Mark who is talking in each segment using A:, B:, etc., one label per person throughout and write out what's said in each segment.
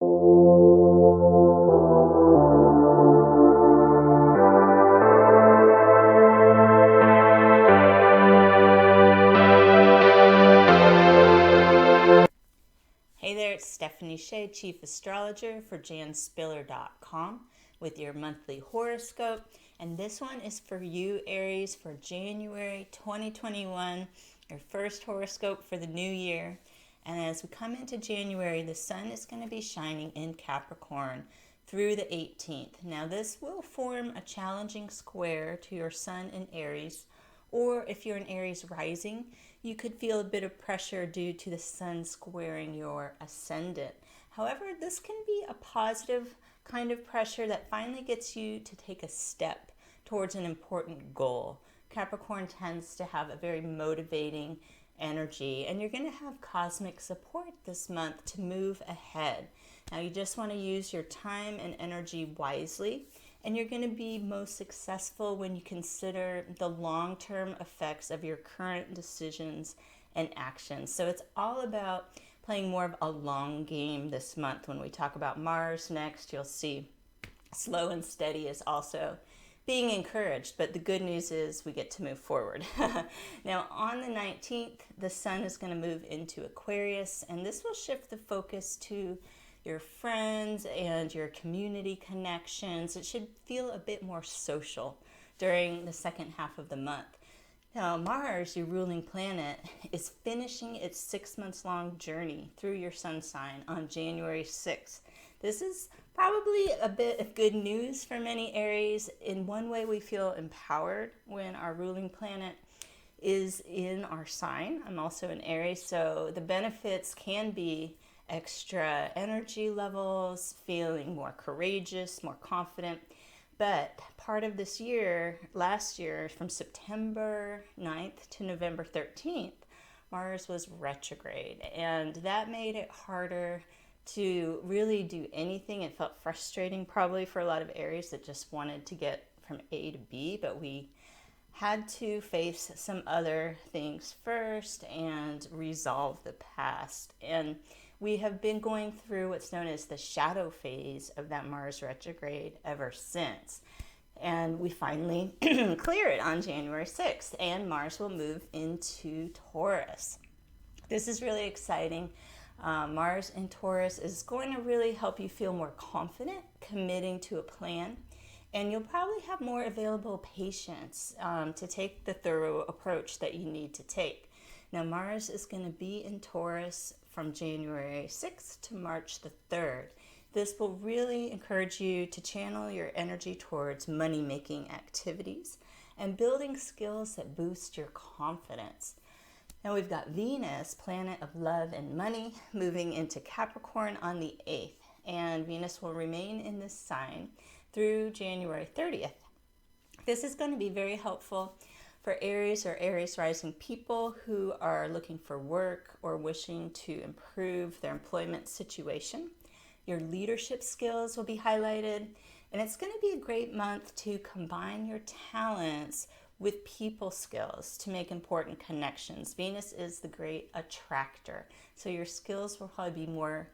A: Hey there, it's Stephanie Shea, Chief Astrologer for janspiller.com with your monthly horoscope. And this one is for you, Aries, for January 2021, your first horoscope for the new year. And as we come into January, the sun is going to be shining in Capricorn through the 18th. Now, this will form a challenging square to your sun in Aries, or if you're an Aries rising, you could feel a bit of pressure due to the sun squaring your ascendant. However, this can be a positive kind of pressure that finally gets you to take a step towards an important goal. Capricorn tends to have a very motivating energy, and you're going to have cosmic support this month to move ahead. Now, you just want to use your time and energy wisely, and you're going to be most successful when you consider the long-term effects of your current decisions and actions. So it's all about playing more of a long game this month. When we talk about Mars next, you'll see slow and steady is also being encouraged, but the good news is we get to move forward. Now, on the 19th, the sun is going to move into Aquarius, and this will shift the focus to your friends and your community connections. It should feel a bit more social during the second half of the month. Now, Mars, your ruling planet, is finishing its 6 months long journey through your sun sign on January 6th. This is probably a bit of good news for many Aries. In one way, we feel empowered when our ruling planet is in our sign. I'm also an Aries, so the benefits can be extra energy levels, feeling more courageous, more confident. But part of this year, last year, from September 9th to November 13th, Mars was retrograde, and that made it harder to really do anything. It felt frustrating probably for a lot of Aries that just wanted to get from A to B, but we had to face some other things first and resolve the past. And we have been going through what's known as the shadow phase of that Mars retrograde ever since. And we finally clear it on January 6th, and Mars will move into Taurus. This is really exciting. Mars in Taurus is going to really help you feel more confident committing to a plan. And you'll probably have more available patience to take the thorough approach that you need to take. Now, Mars is going to be in Taurus from January 6th to March the 3rd. This will really encourage you to channel your energy towards money-making activities and building skills that boost your confidence. Now, we've got Venus, planet of love and money, moving into Capricorn on the 8th. And Venus will remain in this sign through January 30th. This is going to be very helpful for Aries or Aries rising people who are looking for work or wishing to improve their employment situation. Your leadership skills will be highlighted, and it's going to be a great month to combine your talents with people skills to make important connections. Venus is the great attractor, so your skills will probably be more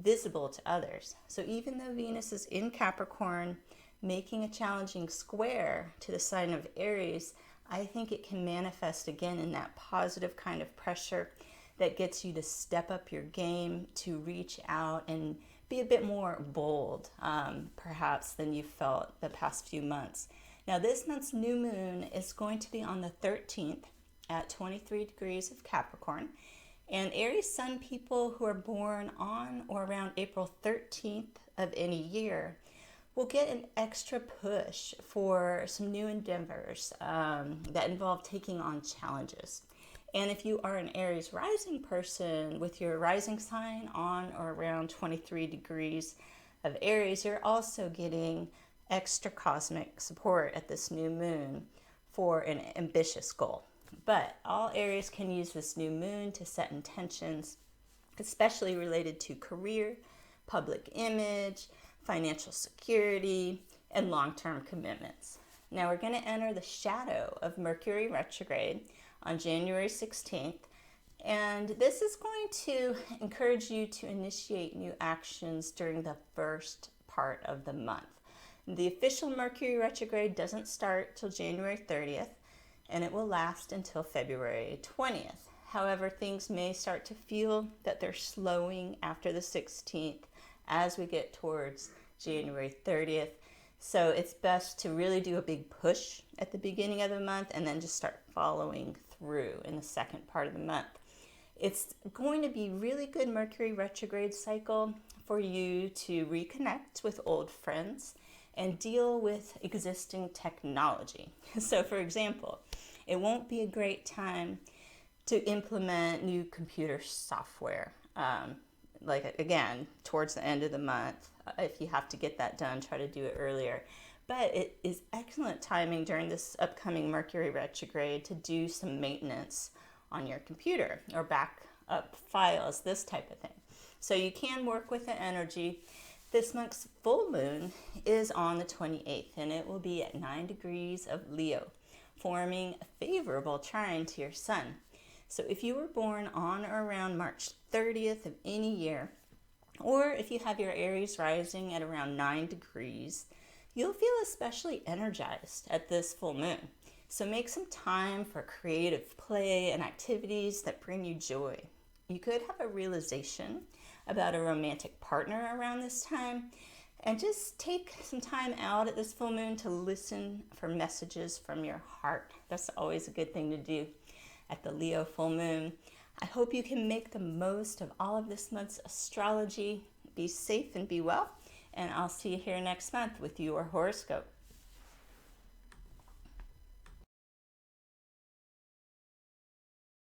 A: visible to others. So even though Venus is in Capricorn, making a challenging square to the sign of Aries, I think it can manifest again in that positive kind of pressure that gets you to step up your game, to reach out and be a bit more bold, perhaps, than you felt the past few months. Now, this month's new moon is going to be on the 13th at 23 degrees of Capricorn. And Aries sun people who are born on or around April 13th of any year will get an extra push for some new endeavors that involve taking on challenges. And if you are an Aries rising person with your rising sign on or around 23 degrees of Aries, you're also getting extra cosmic support at this new moon for an ambitious goal. But all Aries can use this new moon to set intentions, especially related to career, public image, financial security, and long-term commitments. Now we're going to enter the shadow of Mercury retrograde on January 16th, And this is going to encourage you to initiate new actions during the first part of the month. The official Mercury retrograde doesn't start till January 30th, and it will last until February 20th. However, things may start to feel that they're slowing after the 16th as we get towards January 30th. So it's best to really do a big push at the beginning of the month and then just start following through in the second part of the month. It's going to be really good Mercury retrograde cycle for you to reconnect with old friends and deal with existing technology. So for example, it won't be a great time to implement new computer software. Again, towards the end of the month, if you have to get that done, try to do it earlier. But it is excellent timing during this upcoming Mercury retrograde to do some maintenance on your computer or back up files, this type of thing. So you can work with the energy. This month's full moon is on the 28th, and it will be at 9 degrees of Leo, forming a favorable trine to your sun. So if you were born on or around March 30th of any year, or if you have your Aries rising at around 9 degrees, you'll feel especially energized at this full moon. So make some time for creative play and activities that bring you joy. You could have a realization about a romantic partner around this time, and just take some time out at this full moon to listen for messages from your heart. That's always a good thing to do at the Leo full moon. I hope you can make the most of all of this month's astrology. Be safe and be well, and I'll see you here next month with your horoscope.